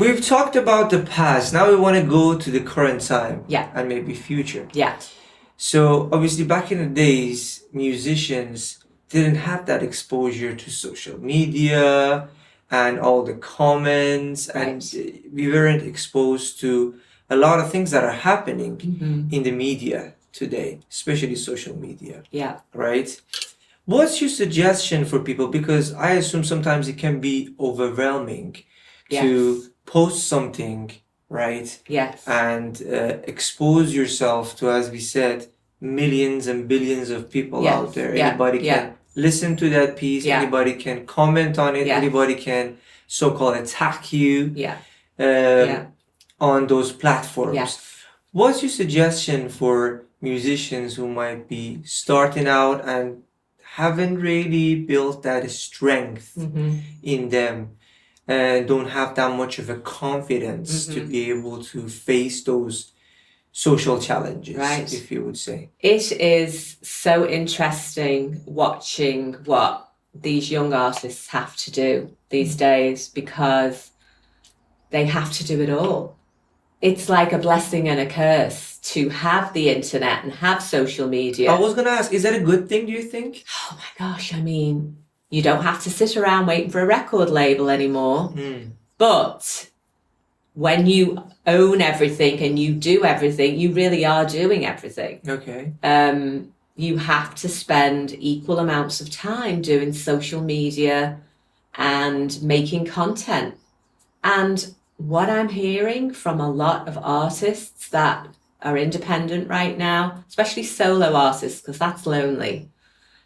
we've talked about the past. Now we want to go to the current time. Yeah. And maybe future. Yeah. So obviously back in the days, musicians didn't have that exposure to social media and all the comments, and we weren't exposed to a lot of things that are happening in the media today, especially social media. Yeah. Right? What's your suggestion for people? Because I assume sometimes it can be overwhelming to post something, right? Yes. And expose yourself to, as we said, millions and billions of people out there. Anybody can listen to that piece. Anybody can comment on it. Anybody can so-called attack you on those platforms. What's your suggestion for musicians who might be starting out and haven't really built that strength in them and don't have that much of a confidence to be able to face those social challenges, if you would say? It is so interesting watching what these young artists have to do these days, because they have to do it all. It's like a blessing and a curse to have the internet and have social media. I was going to ask, is that a good thing, do you think? Oh my gosh, I mean, you don't have to sit around waiting for a record label anymore. But when you own everything and you do everything, you really are doing everything. Okay. You have to spend equal amounts of time doing social media and making content. And what I'm hearing from a lot of artists that are independent right now, especially solo artists, because that's lonely,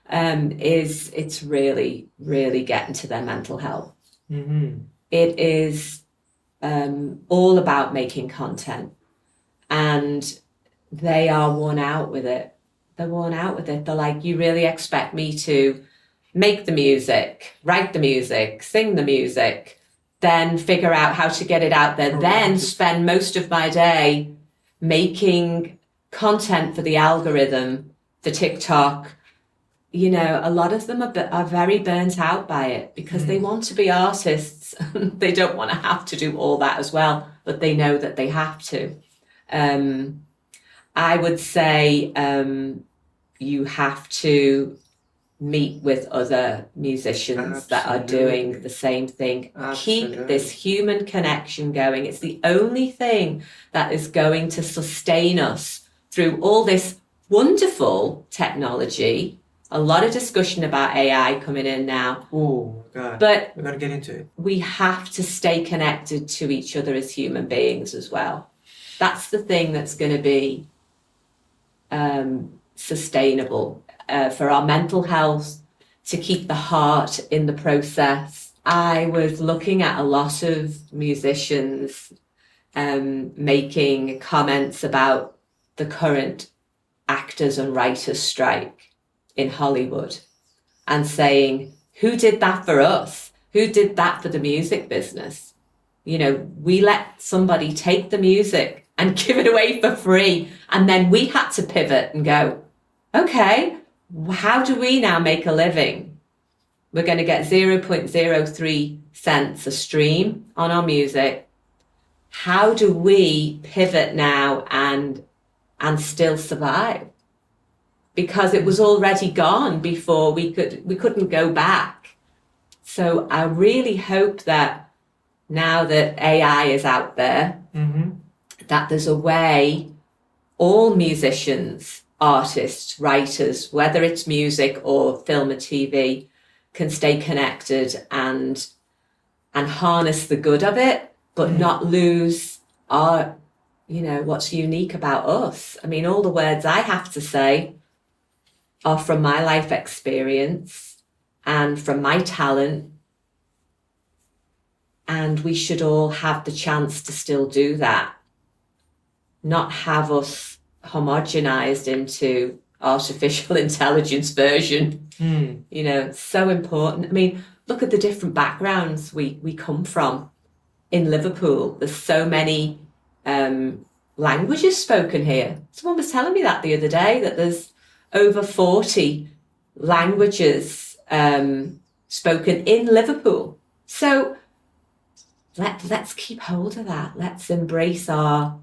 is it's really, really getting to their mental health. It is all about making content, and they are worn out with it. They're worn out with it. They're like, you really expect me to make the music, write the music, sing the music, then figure out how to get it out there, then spend most of my day making content for the algorithm, the TikTok. You know, a lot of them are very burnt out by it because they want to be artists. They don't want to have to do all that as well, but they know that they have to. I would say you have to meet with other musicians that are doing the same thing. Keep this human connection going. It's the only thing that is going to sustain us through all this wonderful technology. A lot of discussion about AI coming in now. Oh, God. But we're going to get into it. We have to stay connected to each other as human beings as well. That's the thing that's going to be sustainable for our mental health, to keep the heart in the process. I was looking at a lot of musicians making comments about the current actors and writers strike in Hollywood and saying, who did that for us? Who did that for the music business? You know, we let somebody take the music and give it away for free. And then we had to pivot and go, okay, how do we now make a living? We're going to get 0.03 cents a stream on our music. How do we pivot now and still survive? Because it was already gone before we couldn't go back. So I really hope that now that AI is out there, that there's a way all musicians, artists, writers, whether it's music or film or TV, can stay connected and harness the good of it, but not lose our, you know, what's unique about us. I mean, all the words I have to say are from my life experience and from my talent. And we should all have the chance to still do that. Not have us homogenized into artificial intelligence version. You know, so important. I mean, look at the different backgrounds we come from. In Liverpool, there's so many languages spoken here. Someone was telling me that the other day, that there's over 40 languages spoken in Liverpool. So let's keep hold of that. Let's embrace our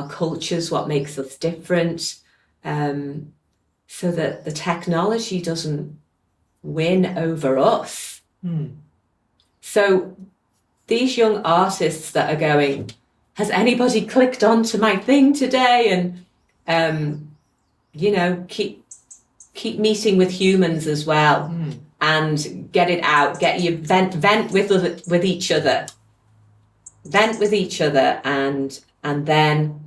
cultures, what makes us different, so that the technology doesn't win over us. So these young artists that are going, has anybody clicked onto my thing today? And keep meeting with humans as well, and get it out. Get you vent with each other. Vent with each other, and then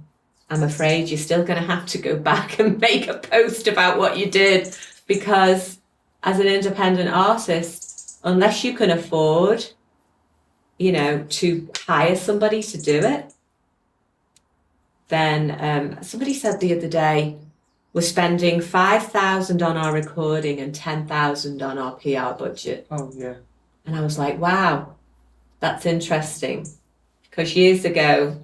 I'm afraid you're still going to have to go back and make a post about what you did, because as an independent artist, unless you can afford, to hire somebody to do it, then somebody said the other day, we're spending $5,000 on our recording and $10,000 on our PR budget. Oh, yeah. And I was like, wow, that's interesting. Because years ago,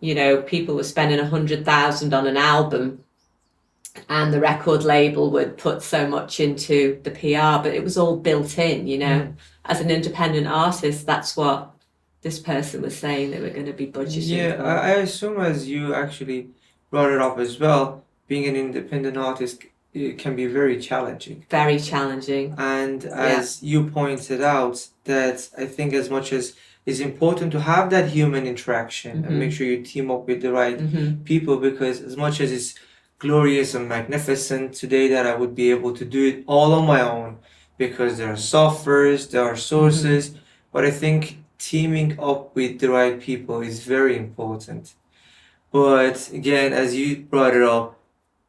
people were spending $100,000 on an album, and the record label would put so much into the PR, but it was all built in, As an independent artist, that's what this person was saying they were going to be budgeting. Yeah, for. I assume, as you actually brought it up as well, being an independent artist, it can be very challenging. Very challenging. And as you pointed out, that I think as much as it's important to have that human interaction and make sure you team up with the right people, because as much as it's glorious and magnificent today that I would be able to do it all on my own, because there are softwares, there are sources, but I think teaming up with the right people is very important. But again, as you brought it up,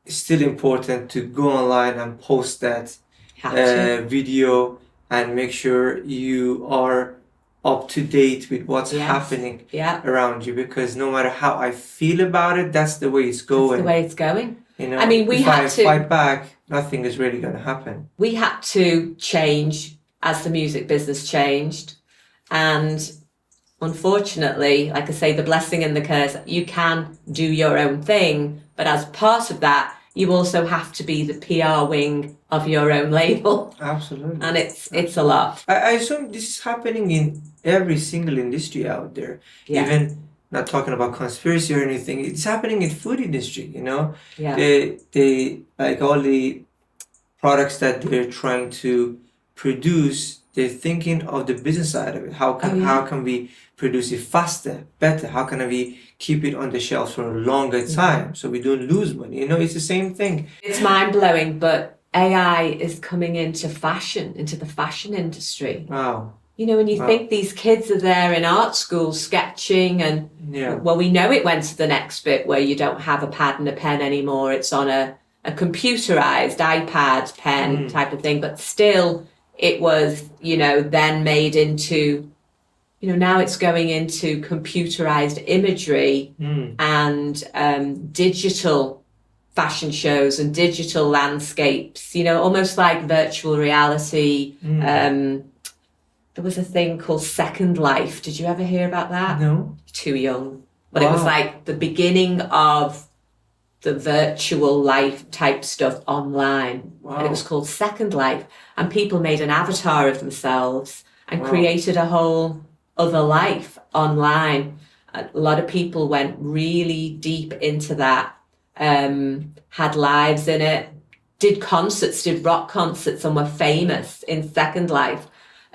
it's still important to go online and post that video and make sure you are up to date with what's happening around you, because no matter how I feel about it, that's the way it's going. That's the way it's going. I mean, if I fight back, nothing is really going to happen. We had to change as the music business changed. And unfortunately, like I say, the blessing and the curse, you can do your own thing, but as part of that, you also have to be the PR wing of your own label. Absolutely. And it's a lot. I assume this is happening in every single industry out there. Yeah. Even not talking about conspiracy or anything, it's happening in food industry, Yeah. They like all the products that they're trying to produce, they're thinking of the business side of it. How can we produce it faster, better? How can we keep it on the shelves for a longer time so we don't lose money? It's the same thing. It's mind-blowing, but AI is coming into the fashion industry. Wow. When you think these kids are there in art school sketching, and well, we know it went to the next bit where you don't have a pad and a pen anymore. It's on a computerized iPad pen type of thing, but still it was, then made into, now it's going into computerized imagery and digital fashion shows and digital landscapes, almost like virtual reality. There was a thing called Second Life. Did you ever hear about that? No. Too young. But it was like the beginning of the virtual life type stuff online. Wow. And it was called Second Life. And people made an avatar of themselves and created a whole other life online. A lot of people went really deep into that, had lives in it, did rock concerts, and were famous in Second Life.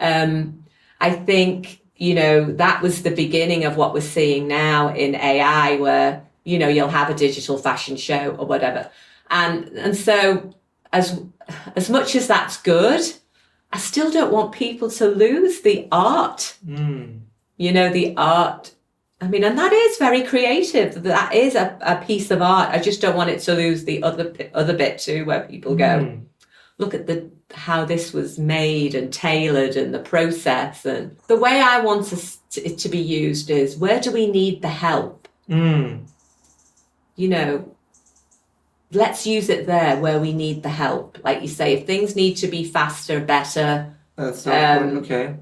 I think, that was the beginning of what we're seeing now in AI, where, you'll have a digital fashion show or whatever. And so as much as that's good, I still don't want people to lose the art. The art. I mean, and that is very creative. That is a piece of art. I just don't want it to lose the other bit too, where people go, look at how this was made and tailored and the process. And the way I want it to be used is, where do we need the help? Let's use it there where we need the help. Like you say, if things need to be faster, better. That's okay.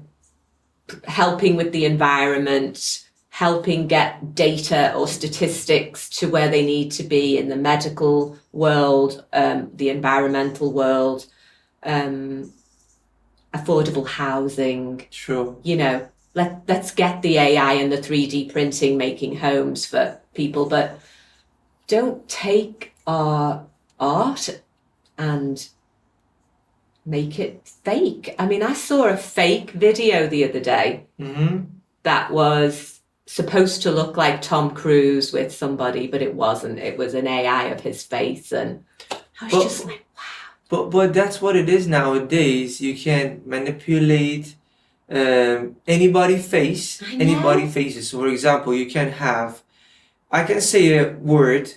Helping with the environment, helping get data or statistics to where they need to be in the medical world, the environmental world, affordable housing. Sure. let's get the AI and the 3D printing making homes for people, but don't take our art and make it fake. I mean, I saw a fake video the other day that was supposed to look like Tom Cruise with somebody, but it wasn't. It was an AI of his face, and I was just like, wow. But that's what it is nowadays. You can manipulate anybody's face, anybody's faces. So for example, you can have, I can say a word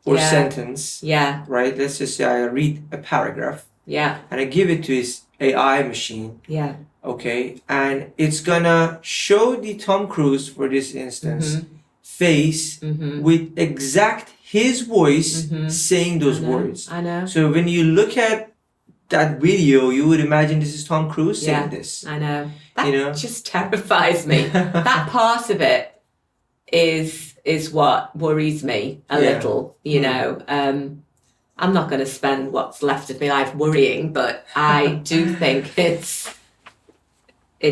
or sentence. Yeah. Right? Let's just say I read a paragraph. Yeah. And I give it to his AI machine. Yeah. Okay. And it's gonna show the Tom Cruise, for this instance, face with exact his voice saying those words. I know. So when you look at that video, you would imagine this is Tom Cruise saying this. I know. That just terrifies me. That part of it is what worries me a little, you know. I'm not going to spend what's left of my life worrying, but I do think it's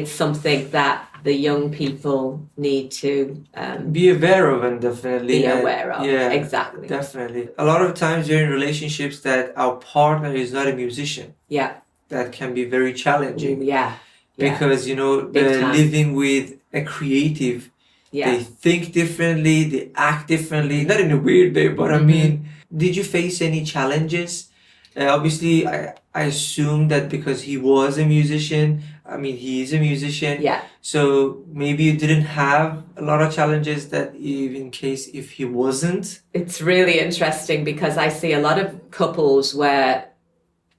something that the young people need to be aware of, and definitely be aware of. Yeah, exactly. Definitely. A lot of times you're in relationships that our partner is not a musician. Yeah. That can be very challenging. Yeah. Because, they're living with a creative. Yeah. They think differently, they act differently, not in a weird way, but I mean, did you face any challenges? Obviously, I assume that because he was a musician, I mean, he is a musician. Yeah. So maybe you didn't have a lot of challenges that in case if he wasn't. It's really interesting because I see a lot of couples where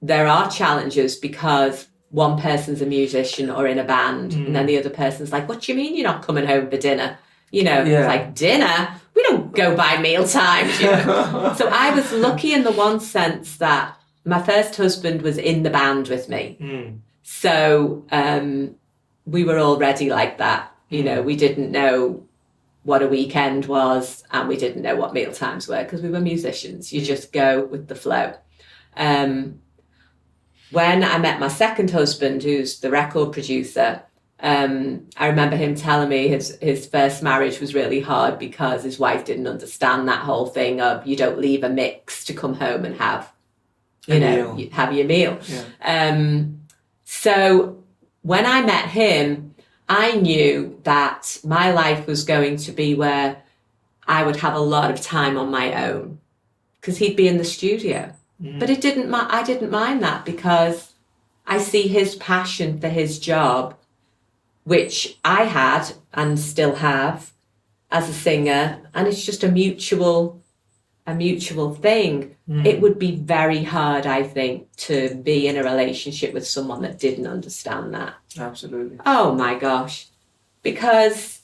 there are challenges because one person's a musician or in a band and then the other person's like, what do you mean you're not coming home for dinner? It's like, dinner? We don't go by meal times. So I was lucky in the one sense that my first husband was in the band with me. So we were already like that. We didn't know what a weekend was and we didn't know what meal times were because we were musicians. You just go with the flow. When I met my second husband, who's the record producer, I remember him telling me his first marriage was really hard because his wife didn't understand that whole thing of you don't leave a mix to come home and have your meal. Yeah. So when I met him, I knew that my life was going to be where I would have a lot of time on my own because he'd be in the studio. But I didn't mind that because I see his passion for his job, which I had and still have as a singer, and it's just a mutual thing. It would be very hard, I think, to be in a relationship with someone that didn't understand that. Absolutely. Oh my gosh. Because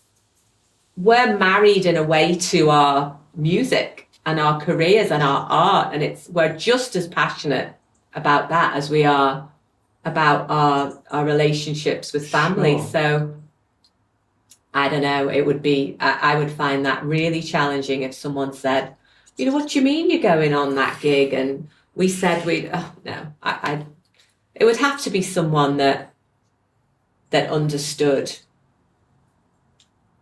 we're married in a way to our music and our careers and our art, and we're just as passionate about that as we are about our relationships with family. Sure. So I don't know, I would find that really challenging if someone said, what do you mean you're going on that gig? And we said it would have to be someone that understood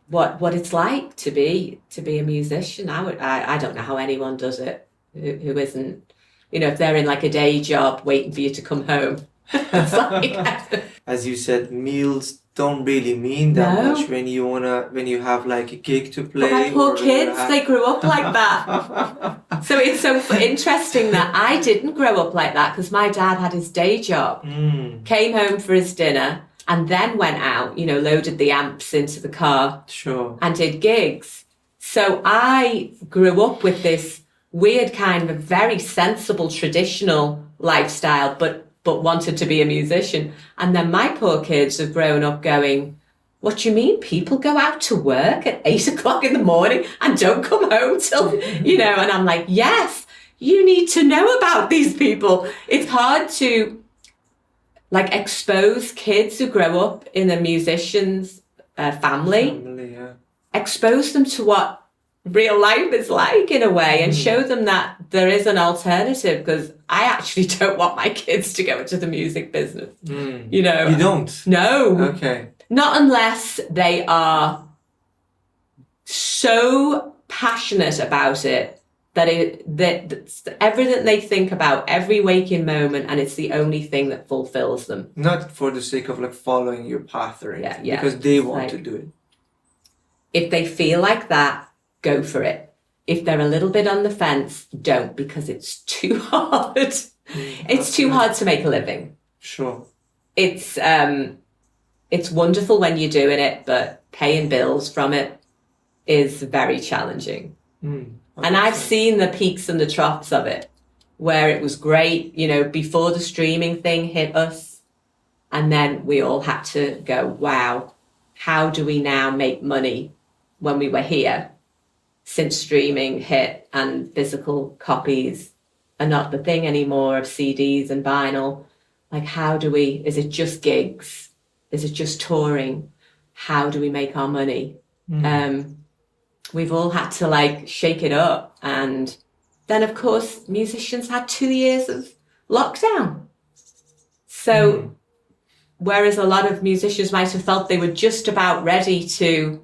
what it's like to be a musician. I don't know how anyone does it who isn't, if they're in like a day job waiting for you to come home. It's like, as you said, meals don't really mean that much when you have like a gig to play. But my poor kids, they grew up like that. So it's so interesting that I didn't grow up like that because my dad had his day job, came home for his dinner, and then went out, loaded the amps into the car and did gigs. So I grew up with this weird kind of very sensible, traditional lifestyle, but wanted to be a musician. And then my poor kids have grown up going, what do you mean people go out to work at 8 o'clock in the morning and don't come home till, and I'm like, yes, you need to know about these people. It's hard to expose kids who grow up in a musician's family, expose them to what real life is like in a way and show them that there is an alternative, because I actually don't want my kids to go into the music business. You don't? No. No. Okay. Not unless they are so passionate about it that's everything they think about every waking moment, and it's the only thing that fulfills them. Not for the sake of like following your path or anything, Yeah. because they It's want like, to do it. if they feel like that, go for it. If they're a little bit on the fence, don't, because it's too hard. It's too hard to make a living. Sure. It's wonderful when you're doing it, but paying bills from it is very challenging. And I've seen the peaks and the troughs of it, where it was great, you know, before the streaming thing hit us. And then we all had to go, wow, how do we now make money when we were here? Since streaming hit and physical copies are not the thing anymore of CDs and vinyl. Like, is it just gigs? Is it just touring? How do we make our money? We've all had to like shake it up. And then of course, musicians had 2 years of lockdown. So whereas a lot of musicians might have felt they were just about ready to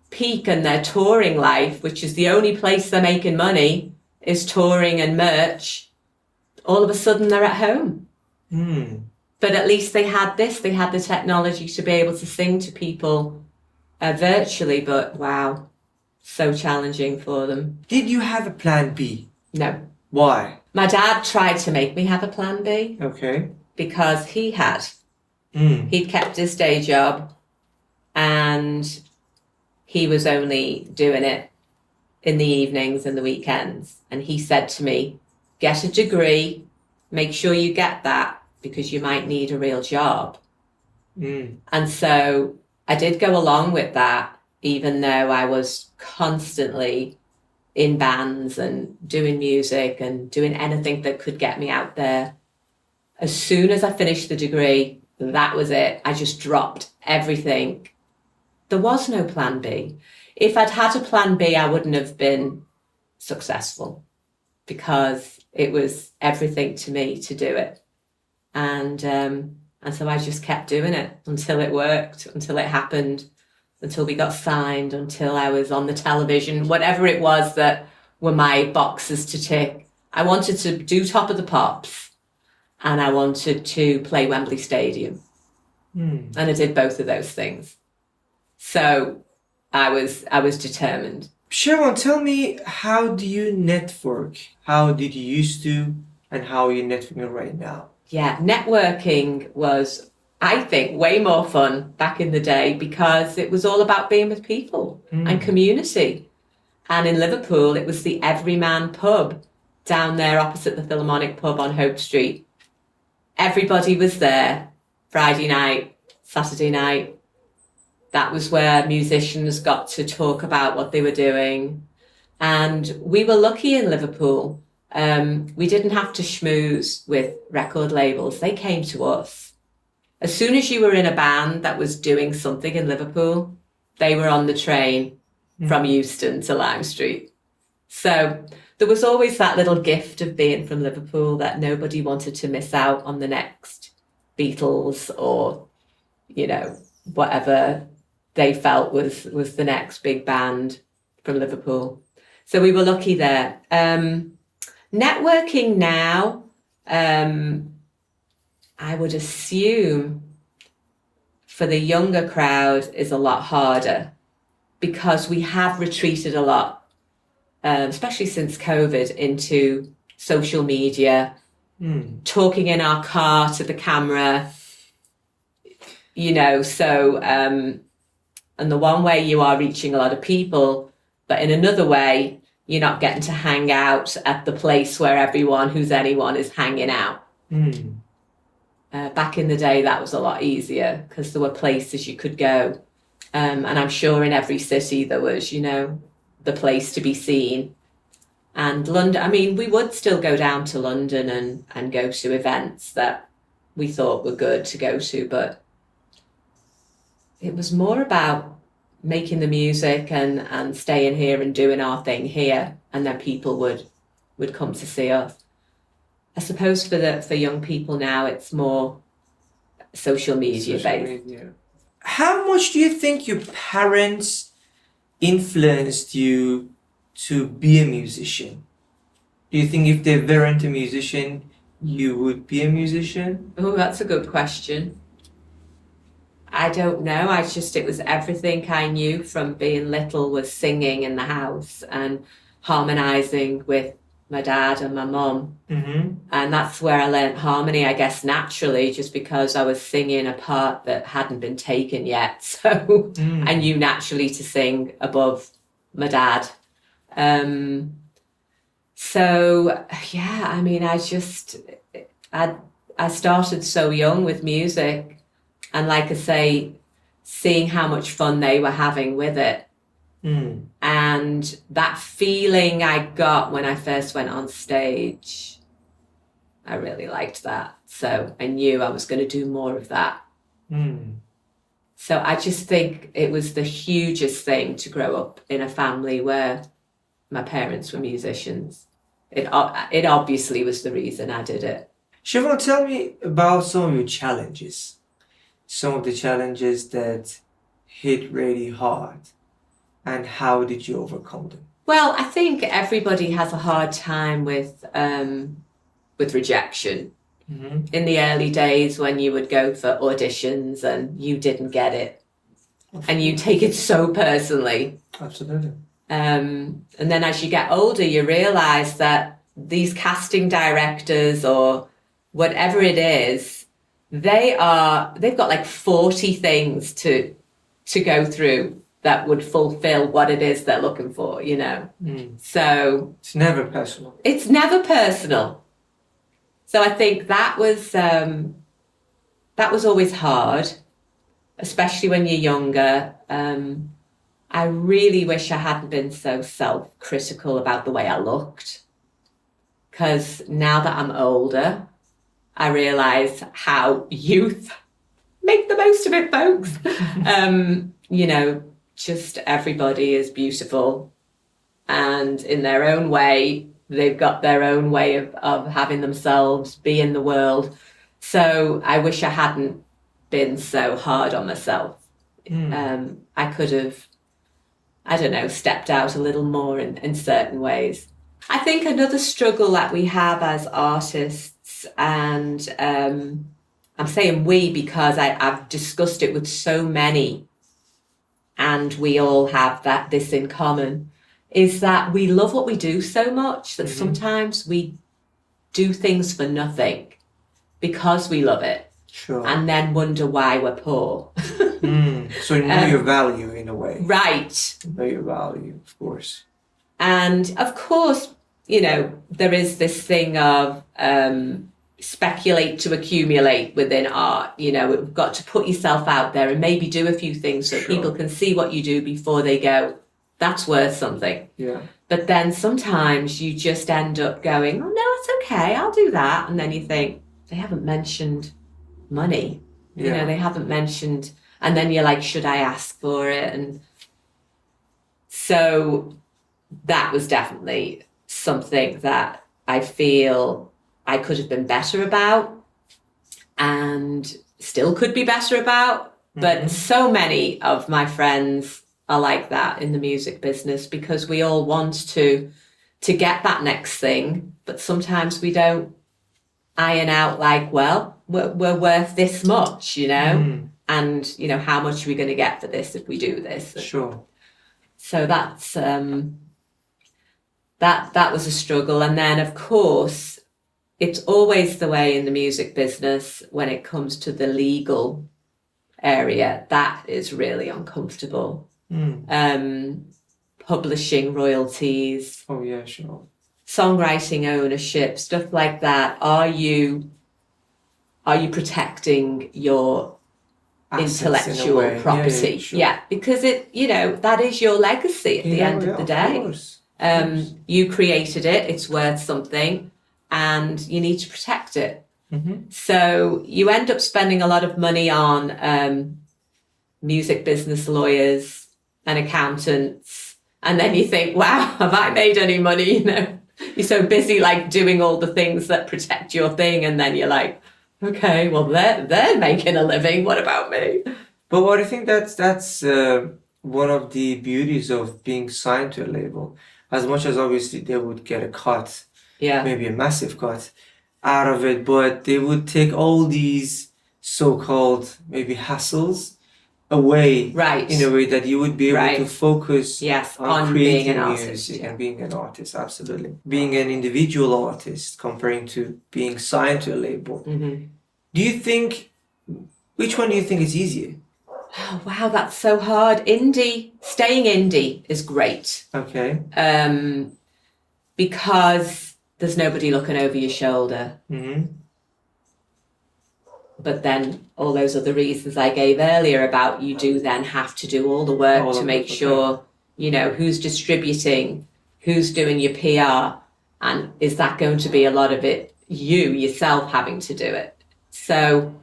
peak in their touring life, which is the only place they're making money, is touring and merch, all of a sudden they're at home. But at least they had the technology to be able to sing to people virtually, but wow, so challenging for them. Did you have a plan B? No. Why? My dad tried to make me have a plan B. Okay. Because he had. He'd kept his day job and he was only doing it in the evenings and the weekends. And he said to me, get a degree, make sure you get that because you might need a real job. And so I did go along with that, even though I was constantly in bands and doing music and doing anything that could get me out there. As soon as I finished the degree, that was it. I just dropped everything. There was no plan B. If I'd had a plan B, I wouldn't have been successful because it was everything to me to do it. And so I just kept doing it until it worked, until it happened, until we got signed, until I was on the television, whatever it was that were my boxes to tick. I wanted to do Top of the Pops and I wanted to play Wembley Stadium. And I did both of those things. So I was determined. Siobhan, tell me, how do you network? How did you used to, and how are you networking right now? Yeah, networking was, I think, way more fun back in the day because it was all about being with people and community. And in Liverpool, it was the Everyman pub down there opposite the Philharmonic pub on Hope Street. Everybody was there Friday night, Saturday night. That was where musicians got to talk about what they were doing. And we were lucky in Liverpool. We didn't have to schmooze with record labels. They came to us. As soon as you were in a band that was doing something in Liverpool, they were on the train from Euston to Lime Street. So there was always that little gift of being from Liverpool that nobody wanted to miss out on the next Beatles or, you know, whatever they felt was the next big band from Liverpool. So we were lucky there. Networking now, I would assume for the younger crowd is a lot harder because we have retreated a lot, especially since COVID, into social media, talking in our car to the camera, you know, so, and the one way you are reaching a lot of people, but in another way, you're not getting to hang out at the place where everyone who's anyone is hanging out. Back in the day, that was a lot easier because there were places you could go. And I'm sure in every city there was, you know, the place to be seen. And London, I mean, we would still go down to London and go to events that we thought were good to go to, but it was more about making the music and staying here and doing our thing here, and then people would come to see us. I suppose for young people now, it's more social media based. How much do you think your parents influenced you to be a musician? Do you think if they weren't a musician, you would be a musician? Oh, that's a good question. I don't know. It was everything I knew from being little was singing in the house and harmonizing with my dad and my mum. Mm-hmm. And that's where I learned harmony, I guess, naturally, just because I was singing a part that hadn't been taken yet. So I knew naturally to sing above my dad. So, yeah, I mean, I started so young with music. And like I say, seeing how much fun they were having with it. And that feeling I got when I first went on stage, I really liked that. So I knew I was going to do more of that. So I just think it was the hugest thing to grow up in a family where my parents were musicians. It obviously was the reason I did it. Siobhan, tell me about some of your challenges. Some of the challenges that hit really hard, and how did you overcome them? Well, I think everybody has a hard time with rejection. In the early days when you would go for auditions and you didn't get it, and you take it so personally. Absolutely. And then as you get older, you realise that these casting directors or whatever it is, they've got like 40 things to go through that would fulfill what it is they're looking for, you know. So it's never personal. It's never personal. So I think that was always hard, especially when you're younger. I really wish I hadn't been so self-critical about the way I looked, because now that I'm older, I realise how youth make the most of it, folks. You know, just everybody is beautiful, and in their own way, they've got their own way of having themselves be in the world. So I wish I hadn't been so hard on myself. I could have, I don't know, stepped out a little more in certain ways. I think another struggle that we have as artists, and I'm saying we because I've discussed it with so many, and we all have this in common, is that we love what we do so much that sometimes we do things for nothing because we love it. Sure. And then wonder why we're poor. So you know your value in a way. Right. Know your value, of course. And of course, you know, there is this thing of speculate to accumulate within art. You know, you've got to put yourself out there and maybe do a few things so people can see what you do before they go, that's worth something. Yeah. But then sometimes you just end up going, oh, no, it's okay, I'll do that. And then you think, they haven't mentioned money. You know, they haven't mentioned, and then you're like, should I ask for it? And so that was definitely something that I feel I could have been better about and still could be better about. But so many of my friends are like that in the music business, because we all want to get that next thing, but sometimes we don't iron out like, well, we're worth this much, you know, and, you know, how much are we going to get for this if we do this? Sure. So that's that was a struggle. And then, of course, it's always the way in the music business when it comes to the legal area, that is really uncomfortable. Publishing royalties. Oh yeah, sure. Songwriting ownership, stuff like that. Are you protecting your Assets intellectual property? Yeah, because it, you know, that is your legacy at the end of the day. You created it, it's worth something, and you need to protect it. So you end up spending a lot of money on music business lawyers and accountants, and then you think, wow, have I made any money? You know, you're so busy like doing all the things that protect your thing, and then you're like, okay, well they're making a living, what about me? But what I think that's one of the beauties of being signed to a label. As much as obviously they would get a cut, Yeah. maybe a massive cut out of it, but they would take all these so-called maybe hassles away Right. in a way that you would be able to Right. focus Yes, on on being creating an artist, music yeah. and being an artist, absolutely. Being an individual artist comparing to being signed to a label. Mm-hmm. Do you think, which one do you think is easier? Oh, wow, that's so hard. Staying indie is great. Okay. Because there's nobody looking over your shoulder. Mm-hmm. But then all those other reasons I gave earlier about you do then have to do all the work All to of make it, okay. sure, you know, who's distributing, who's doing your PR, and is that going to be a lot of it you yourself having to do it? So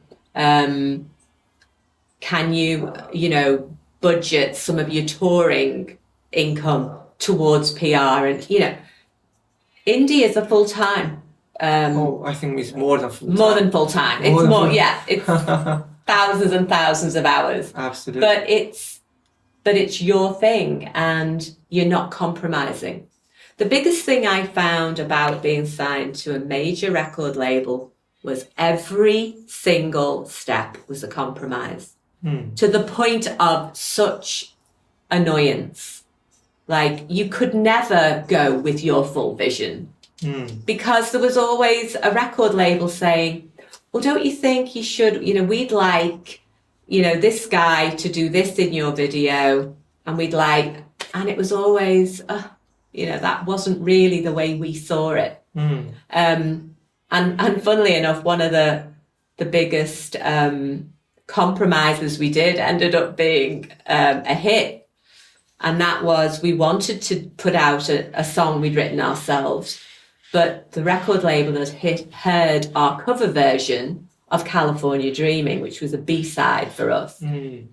can you, you know, budget some of your touring income towards PR? And, you know, indie is a full-time. I think it's more than full time. More than full-time. More It's than more, full- yeah, it's thousands and thousands of hours. Absolutely. But it's your thing and you're not compromising. The biggest thing I found about being signed to a major record label was every single step was a compromise. To the point of such annoyance. Like, you could never go with your full vision. Because there was always a record label saying, well, don't you think you should, you know, we'd like, you know, this guy to do this in your video, and and it was always, you know, that wasn't really the way we saw it. And funnily enough, one of the biggest compromises we did ended up being a hit. And that was, we wanted to put out a song we'd written ourselves, but the record label had heard our cover version of California Dreaming, which was a B-side for us. And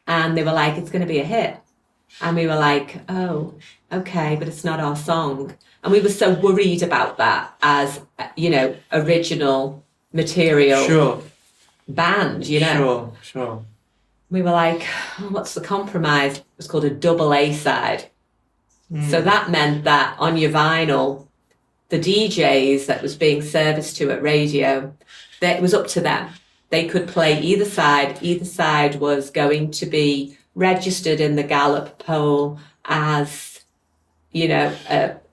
they were like, it's going to be a hit. And we were like, oh, okay, but it's not our song. And we were so worried about that as, you know, original material band, you know. Sure. We were like, oh, what's the compromise? It was called a double A-side. So that meant that on your vinyl, the DJs that was being serviced to at radio, that it was up to them. They could play either side. Either side was going to be registered in the Gallup poll as, you know,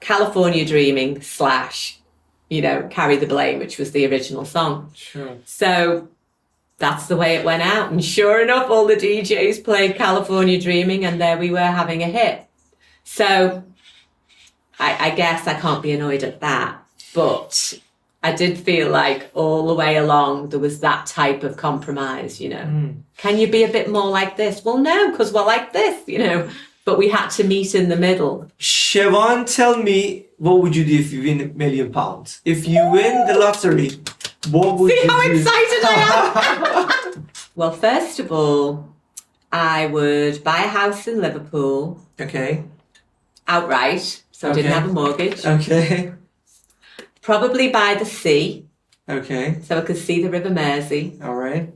California Dreaming / you know, Carry the Blame, which was the original song. Sure. So that's the way it went out. And sure enough, all the DJs played California Dreaming, and there we were having a hit. So I guess I can't be annoyed at that. But I did feel like all the way along there was that type of compromise, you know. Can you be a bit more like this? Well, no, because we're like this, you know. But we had to meet in the middle. Siobhan, tell me, what would you do if you win £1 million? If you win the lottery, what would you do? See how excited I am? Well, first of all, I would buy a house in Liverpool. Okay. Outright, so I didn't have a mortgage. Okay. Probably by the sea, Okay. so I could see the River Mersey. All right.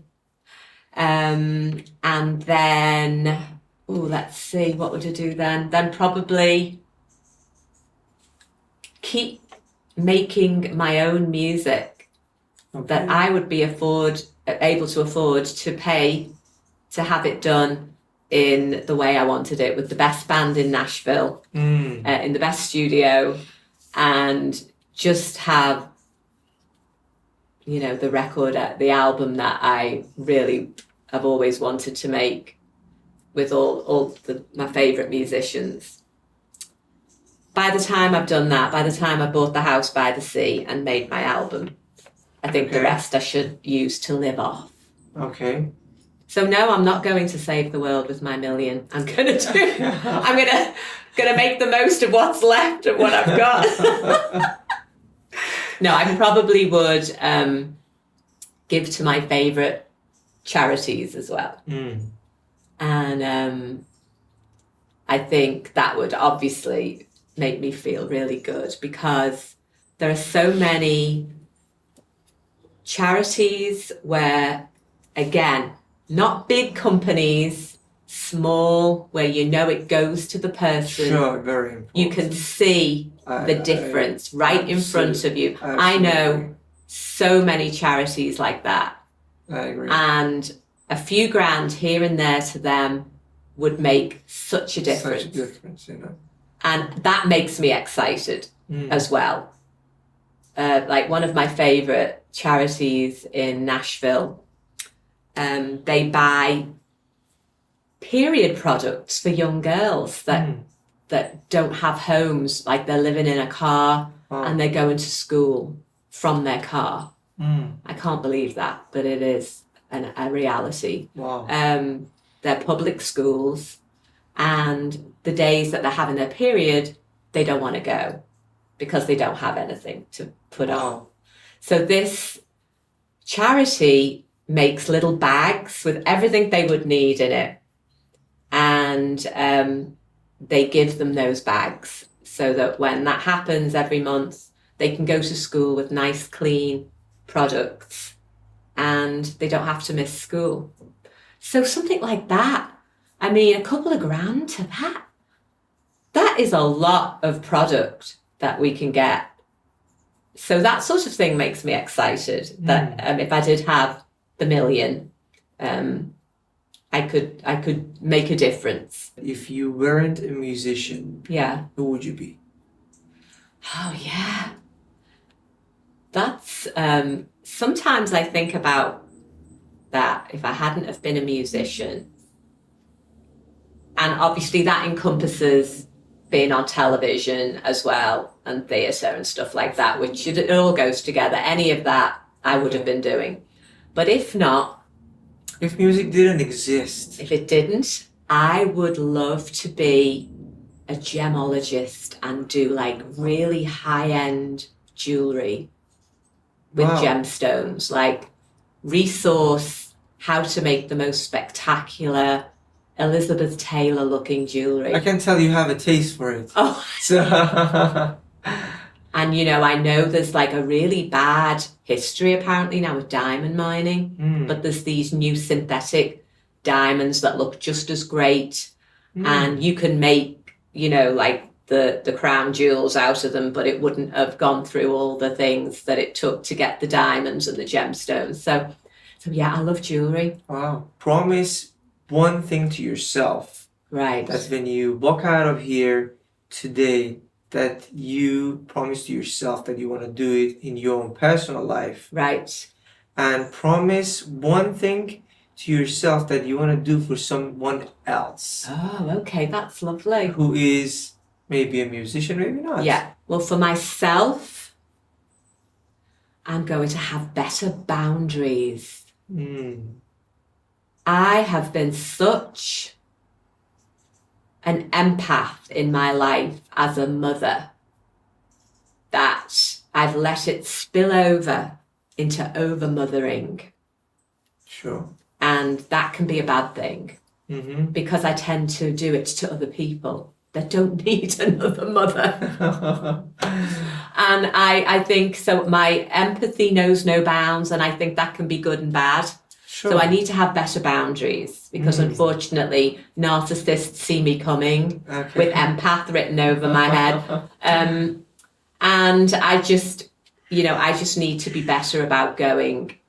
And then, let's see, what would I do then? Then probably keep making my own music that I would be able to afford to pay to have it done in the way I wanted it, with the best band in Nashville, in the best studio, and just have, you know, the record, the album that I really have always wanted to make with all my favourite musicians. By the time I've done that, by the time I bought the house by the sea and made my album, I think the rest I should use to live off. Okay. So no, I'm not going to save the world with my $1 million. I'm gonna make the most of what's left of what I've got. No, I probably would give to my favourite charities as well. And I think that would obviously make me feel really good, because there are so many charities where, again, not big companies, small, where you know it goes to the person. Sure, very important. You can see the difference right in front of you. I know so many charities like that. I agree. And a few grand here and there to them would make such a difference. Such a difference, you know. And that makes me excited as well. Like one of my favourite charities in Nashville, they buy period products for young girls that don't have homes, like they're living in a car and they're going to school from their car. I can't believe that, but it is a reality. Wow. They're public schools, and the days that they're having their period, they don't want to go because they don't have anything to put on. So this charity makes little bags with everything they would need in it, and they give them those bags so that when that happens every month, they can go to school with nice, clean products and they don't have to miss school. So something like that, I mean, a couple of grand to that is a lot of product that we can get. So that sort of thing makes me excited that if I did have the million, I could make a difference. If you weren't a musician, who would you be? Oh, yeah. That's, sometimes I think about that if I hadn't have been a musician. And obviously that encompasses being on television as well and theatre and stuff like that, which it all goes together. Any of that I would have been doing. But if not, if music didn't exist, if it didn't, I would love to be a gemologist and do like really high-end jewelry with gemstones, like resource how to make the most spectacular Elizabeth Taylor looking jewelry. I can tell you have a taste for it. Oh. And, you know, I know there's like a really bad history apparently now with diamond mining, but there's these new synthetic diamonds that look just as great. And you can make, you know, like the crown jewels out of them, but it wouldn't have gone through all the things that it took to get the diamonds and the gemstones. So yeah, I love jewelry. Wow. Promise one thing to yourself. Right. That when you walk out of here today, that you promise to yourself that you want to do it in your own personal life. Right. And promise one thing to yourself that you want to do for someone else. Oh, okay. That's lovely. Who is maybe a musician, maybe not. Yeah. Well, for myself, I'm going to have better boundaries. I have been such an empath in my life as a mother that I've let it spill over into over-mothering. Sure. And that can be a bad thing because I tend to do it to other people that don't need another mother. And I think, so my empathy knows no bounds, and I think that can be good and bad. Sure. So I need to have better boundaries because unfortunately narcissists see me coming with empath written over my head. And I just need to be better about going,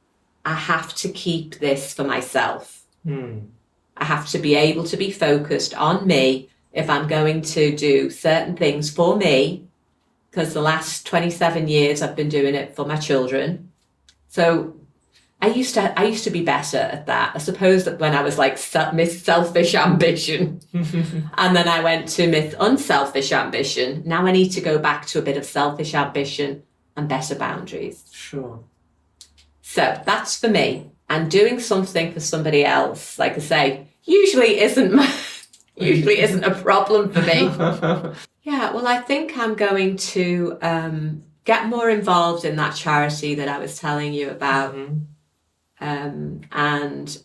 I have to keep this for myself. I have to be able to be focused on me if I'm going to do certain things for me, because the last 27 years I've been doing it for my children. So I used to be better at that. I suppose that when I was like Miss Selfish Ambition and then I went to Miss Unselfish Ambition, now I need to go back to a bit of selfish ambition and better boundaries. Sure. So that's for me. And doing something for somebody else, like I say, usually isn't a problem for me. Yeah, well, I think I'm going to get more involved in that charity that I was telling you about. And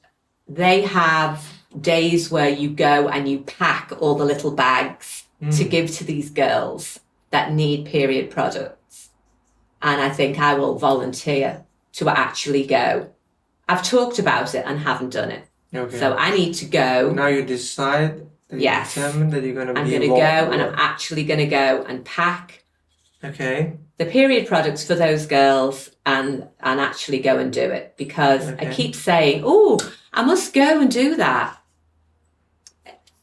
they have days where you go and you pack all the little bags to give to these girls that need period products. And I think I will volunteer to actually go. I've talked about it and haven't done it. Okay. So I need to go. Now you decide that Yes. you determine that you're going to be I'm going to go, and I'm actually going to go and pack the period products for those girls and actually go and do it, because I keep saying, oh, I must go and do that.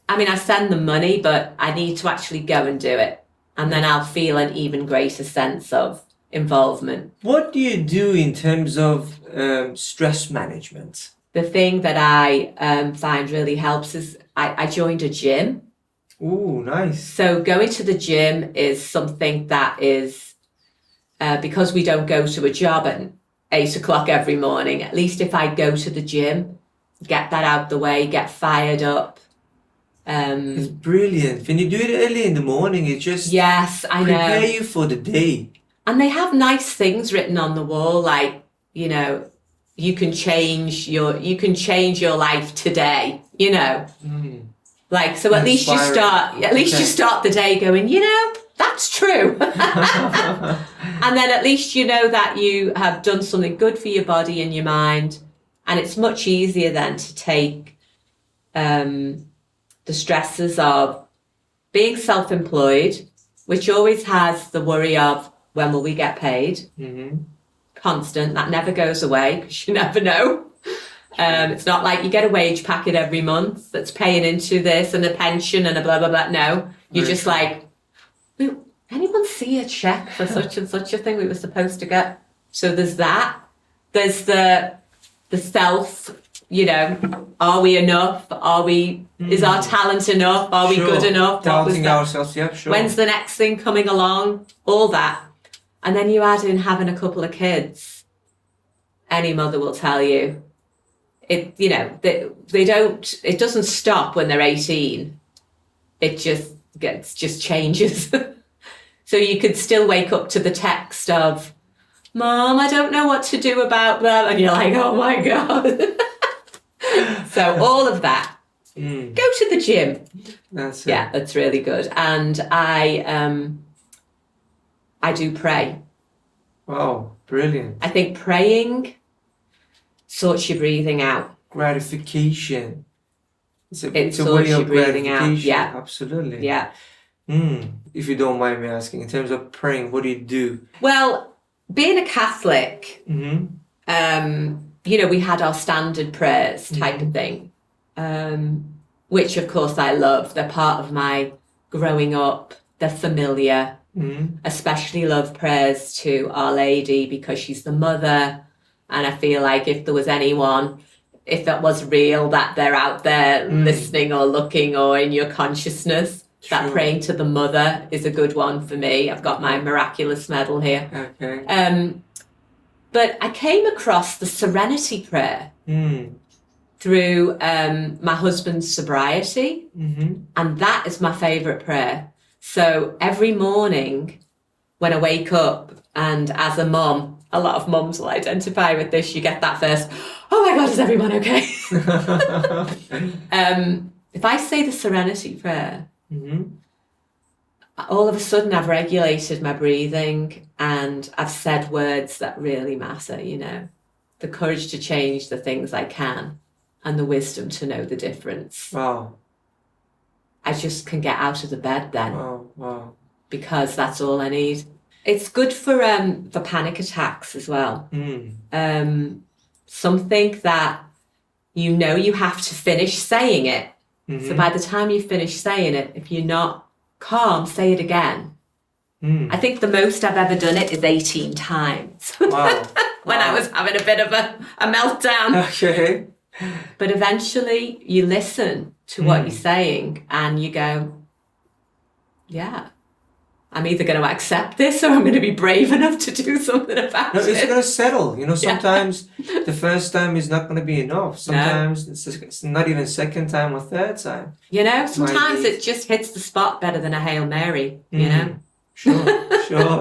I mean, I send them money, but I need to actually go and do it. And then I'll feel an even greater sense of involvement. What do you do in terms of stress management? The thing that I find really helps is I joined a gym. Ooh, nice. So going to the gym is something that is, because we don't go to a job at 8 o'clock every morning, at least if I go to the gym, get that out the way, get fired up. It's brilliant. When you do it early in the morning, it just yes, I prepare know. you for the day. And they have nice things written on the wall, like, you know, you can change your life today, you know. Like, so at least you start the day going, you know, that's true. And then at least you know that you have done something good for your body and your mind. And it's much easier then to take the stresses of being self-employed, which always has the worry of, when will we get paid? Constant. That never goes away, because you never know. It's not like you get a wage packet every month that's paying into this and a pension and a blah, blah, blah. No, you're just like, anyone see a check for such and such a thing we were supposed to get? So there's that. There's the self, you know, are we enough? Is our talent enough? Are we good enough? Doubting ourselves, yeah, sure. When's the next thing coming along? All that. And then you add in having a couple of kids. Any mother will tell you, it doesn't stop when they're 18. It just changes. So you could still wake up to the text of, Mom, I don't know what to do about that. And you're like, oh my God. So all of that. Go to the gym. That's it. Yeah, that's really good. And I do pray. Wow, brilliant. I think praying sorts your breathing out. Gratification. It's a way sorts your of breathing out. gratification. Yeah. Absolutely. Yeah. If you don't mind me asking, in terms of praying, what do you do? Well, being a Catholic, you know, we had our standard prayers type of thing, which of course I love. They're part of my growing up. They're familiar. Especially love prayers to Our Lady, because she's the mother. And I feel like if there was anyone, if that was real, that they're out there listening or looking or in your consciousness, that praying to the mother is a good one for me. I've got my miraculous medal here. Okay. But I came across the Serenity Prayer through my husband's sobriety. And that is my favourite prayer. So every morning when I wake up, and as a mum, a lot of mums will identify with this, you get that first, oh my God, is everyone okay? If I say the Serenity Prayer, all of a sudden I've regulated my breathing and I've said words that really matter, you know. The courage to change the things I can and the wisdom to know the difference. Wow. I just can get out of the bed then. Wow. Because that's all I need. It's good for panic attacks as well. Something that you know you have to finish saying it. So by the time you finish saying it, if you're not calm, say it again. I think the most I've ever done it is 18 times. Wow. When I was having a bit of a meltdown. Okay. But eventually you listen to what you're saying and you go, yeah, I'm either going to accept this or I'm going to be brave enough to do something about it. It's going to settle. You know, sometimes the first time is not going to be enough. Sometimes it's not even second time or third time. You know, sometimes it just hits the spot better than a Hail Mary, you know? Sure,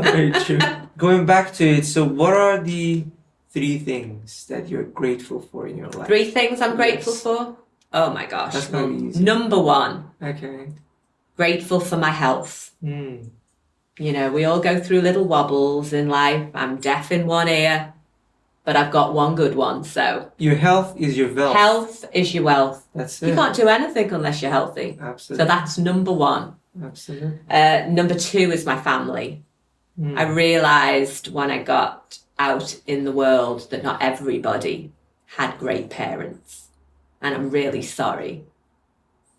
very true. Going back to it, so what are the 3 things that you're grateful for in your life? 3 things I'm grateful for? Oh my gosh. That's going to be easy. Number 1. Okay. Grateful for my health. You know, we all go through little wobbles in life. I'm deaf in one ear, but I've got one good one. So your health is your wealth. Health is your wealth. That's it. You can't do anything unless you're healthy. Absolutely. So that's number one. Absolutely. Number two is my family. I realised when I got out in the world that not everybody had great parents. And I'm really sorry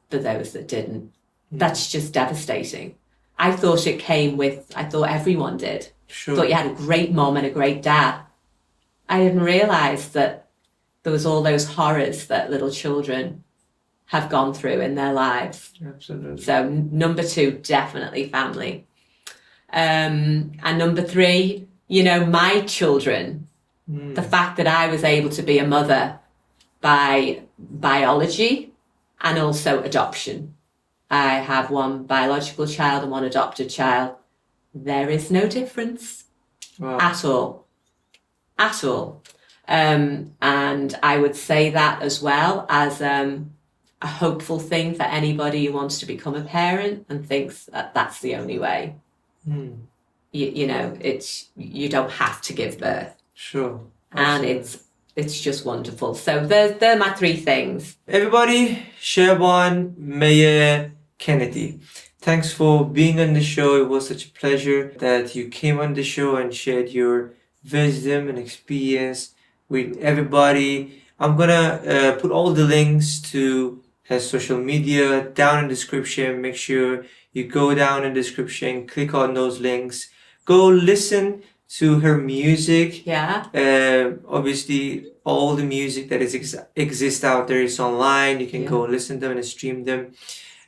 for those that didn't. That's just devastating. I thought everyone did. Sure. Thought you had a great mom and a great dad. I didn't realise that there was all those horrors that little children have gone through in their lives. Absolutely. So number two, definitely family. And number three, my children, the fact that I was able to be a mother by biology and also adoption. I have one biological child and one adopted child. There is no difference at all. At all. And I would say that as well as a hopeful thing for anybody who wants to become a parent and thinks that that's the only way. You don't have to give birth. Sure. Absolutely. And it's just wonderful. So they're my three things. Everybody, Siobhan Maher Kennedy, thanks for being on the show. It was such a pleasure that you came on the show and shared your wisdom and experience with everybody. I'm gonna put all the links to her social media down in the description. Make sure you go down in the description, click on those links, go listen to her music. Yeah. Obviously, all the music that exists out there is online. You can go listen to them and stream them.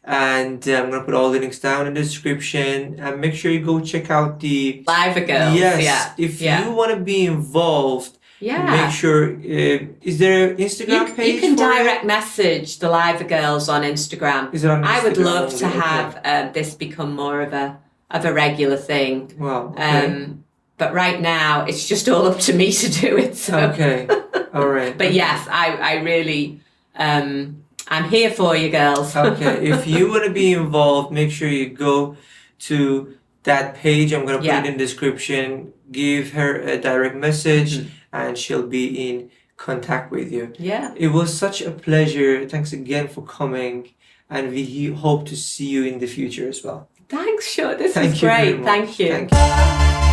And I'm going to put all the links down in the description. And make sure you go check out the Liverbird Girls. Yes. Yeah. If you want to be involved, yeah. make sure. Is there an Instagram page? You can direct message the Liverbird Girls on Instagram. Is it on Instagram? I would love to only? have this become more of a regular thing. Wow. Okay. But right now, it's just all up to me to do it. So. Okay. All right. But yes, I really, I'm here for you, girls. Okay. If you want to be involved, make sure you go to that page. I'm going to put it in the description. Give her a direct message and she'll be in contact with you. Yeah. It was such a pleasure. Thanks again for coming. And we hope to see you in the future as well. Thanks, Shawn. This was great. Thank you. Thank you.